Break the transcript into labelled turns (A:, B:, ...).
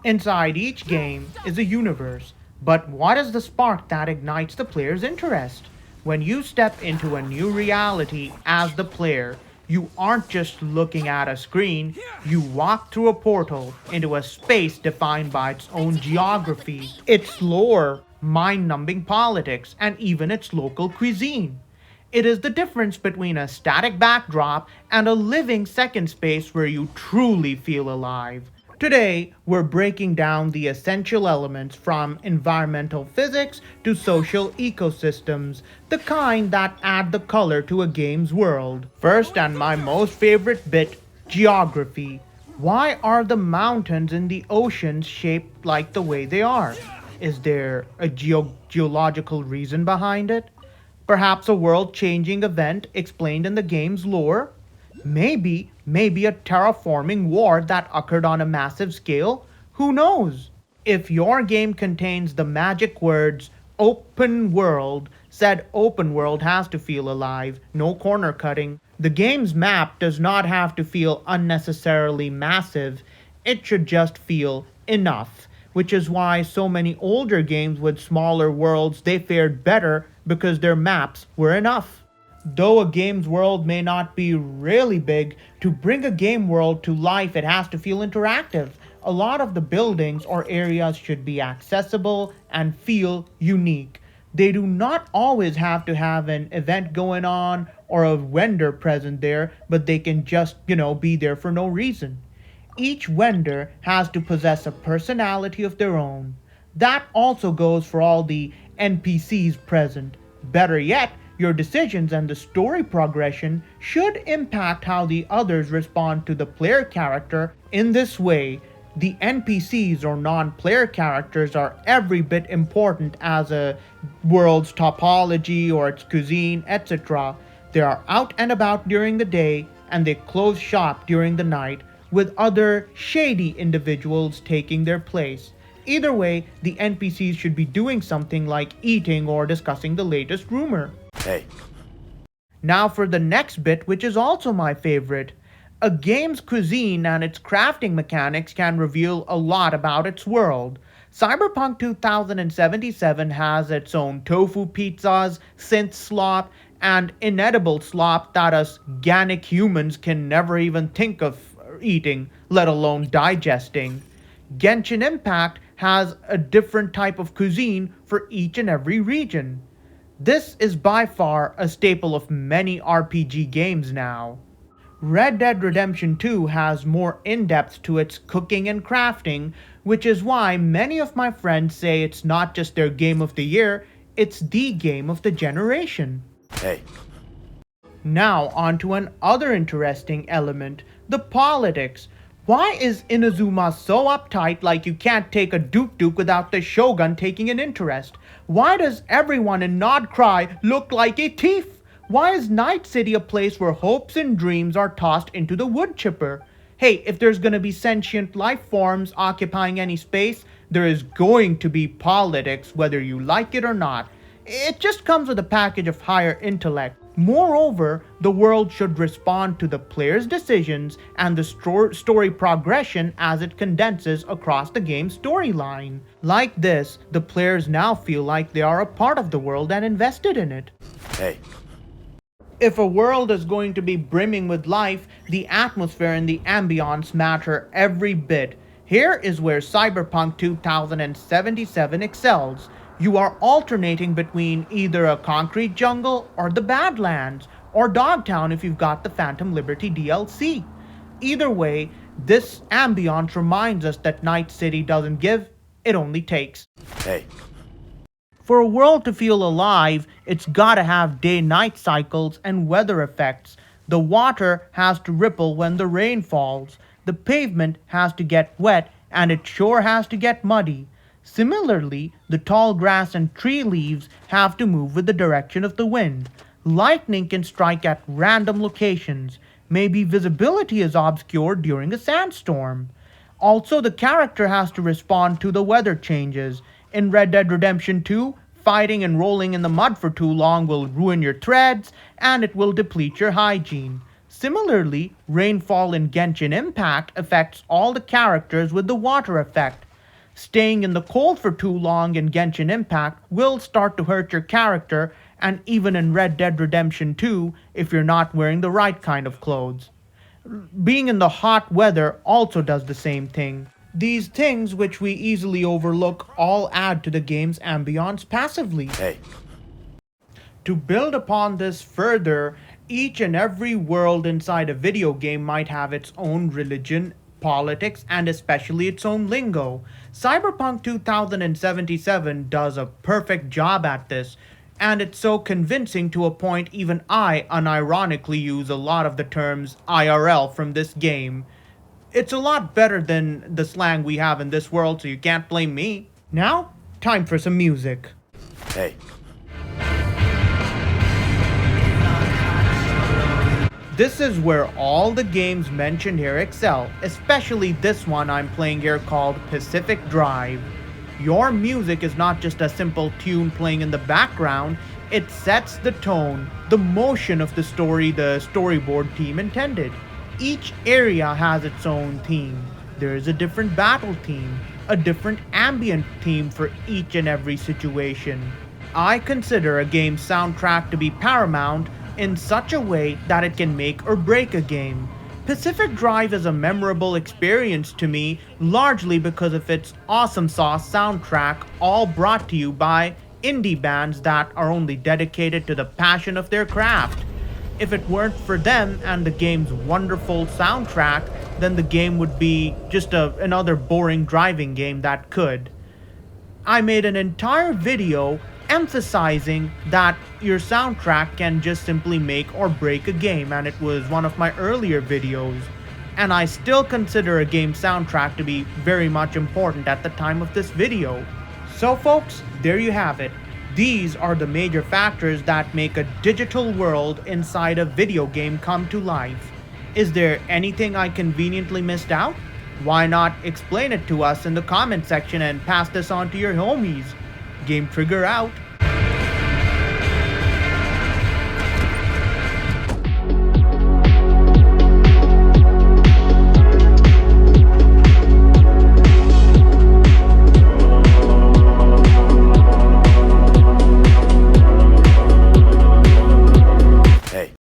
A: Inside each game is a universe, but what is the spark that ignites the player's interest? When you step into a new reality as the player, you aren't just looking at a screen, you walk through a portal into a space defined by its own geography, its lore, mind numbing politics, and even its local cuisine. It is the difference between a static backdrop and a living second space where you truly feel alive. Today, we're breaking down the essential elements from environmental physics to social ecosystems, the kind that add the color to a game's world. First, and my most favorite bit, geography. Why are the mountains in the oceans shaped like the way they are? Is there a geological reason behind it? Perhaps a world changing event explained in the game's lore? Maybe a terraforming war that occurred on a massive scale? Who knows? If your game contains the magic words open world, said open world has to feel alive, no corner cutting. The game's map does not have to feel unnecessarily massive, it should just feel enough, which is why so many older games with smaller worlds they fared better because their maps were enough. Though a game's world may not be really big, to bring a game world to life, it has to feel interactive. A lot of the buildings or areas should be accessible and feel unique. They do not always have to have an event going on or a vendor present there, but they can just, be there for no reason. Each vendor has to possess a personality of their own. That also goes for all the NPCs present. Better yet, your decisions and the story progression should impact how the others respond to the player character. In this way, the NPCs or non player characters are every bit important as a world's topology or its cuisine, etc. They are out and about during the day and they close shop during the night, with other shady individuals taking their place. Either way, the NPCs should be doing something like eating or discussing the latest rumor.
B: Hey.
A: Now for the next bit, which is also my favorite. A game's cuisine and its crafting mechanics can reveal a lot about its world. Cyberpunk 2077 has its own tofu pizzas, synth slop, and inedible slop that us organic humans can never even think of eating, let alone digesting. Genshin Impact has a different type of cuisine for each and every region. This is by far a staple of many RPG games now. Red Dead Redemption 2 has more in-depth to its cooking and crafting, which is why many of my friends say it's not just their game of the year, it's the game of the generation.
B: Hey.
A: Now on to an other interesting element, the politics. Why is Inazuma so uptight like you can't take a duke without the shogun taking an interest? Why does everyone in Nod Cry look like a thief? Why is Night City a place where hopes and dreams are tossed into the wood chipper? Hey, if there's gonna be sentient life forms occupying any space, there is going to be politics whether you like it or not. It just comes with a package of higher intellect. Moreover, the world should respond to the player's decisions and the story progression as it condenses across the game's storyline. Like this, the players now feel like they are a part of the world and invested in it.
B: Hey.
A: If a world is going to be brimming with life, the atmosphere and the ambience matter every bit. Here is where Cyberpunk 2077 excels. You are alternating between either a concrete jungle or the Badlands, or Dogtown if you've got the Phantom Liberty DLC. Either way, this ambiance reminds us that Night City doesn't give, it only takes.
B: Hey.
A: For a world to feel alive, it's gotta have day-night cycles and weather effects. The water has to ripple when the rain falls, the pavement has to get wet, and it sure has to get muddy. Similarly, the tall grass and tree leaves have to move with the direction of the wind. Lightning can strike at random locations. Maybe visibility is obscured during a sandstorm. Also, the character has to respond to the weather changes. In Red Dead Redemption 2, fighting and rolling in the mud for too long will ruin your threads, and it will deplete your hygiene. Similarly, rainfall in Genshin Impact affects all the characters with the water effect. Staying in the cold for too long in Genshin Impact will start to hurt your character, and even in Red Dead Redemption 2 if you're not wearing the right kind of clothes. Being in the hot weather also does the same thing. These things, which we easily overlook, all add to the game's ambiance passively.
B: Hey.
A: To build upon this further, each and every world inside a video game might have its own religion, politics, and especially its own lingo. Cyberpunk 2077 does a perfect job at this, and it's so convincing to a point even I unironically use a lot of the terms IRL from this game. It's a lot better than the slang we have in this world, so you can't blame me. Now, time for some music.
B: Hey.
A: This is where all the games mentioned here excel, especially this one I'm playing here called Pacific Drive. Your music is not just a simple tune playing in the background, it sets the tone, the motion of the story the storyboard team intended. Each area has its own theme. There is a different battle theme, a different ambient theme for each and every situation. I consider a game's soundtrack to be paramount in such a way that it can make or break a game. Pacific Drive is a memorable experience to me, largely because of its awesome sauce soundtrack, all brought to you by indie bands that are only dedicated to the passion of their craft. If it weren't for them and the game's wonderful soundtrack, then the game would be just another boring driving game that could. I made an entire video emphasizing that your soundtrack can just simply make or break a game, and it was one of my earlier videos. And I still consider a game's soundtrack to be very much important at the time of this video. So folks, there you have it. These are the major factors that make a digital world inside a video game come to life. Is there anything I conveniently missed out? Why not explain it to us in the comment section and pass this on to your homies? Game Trigger out.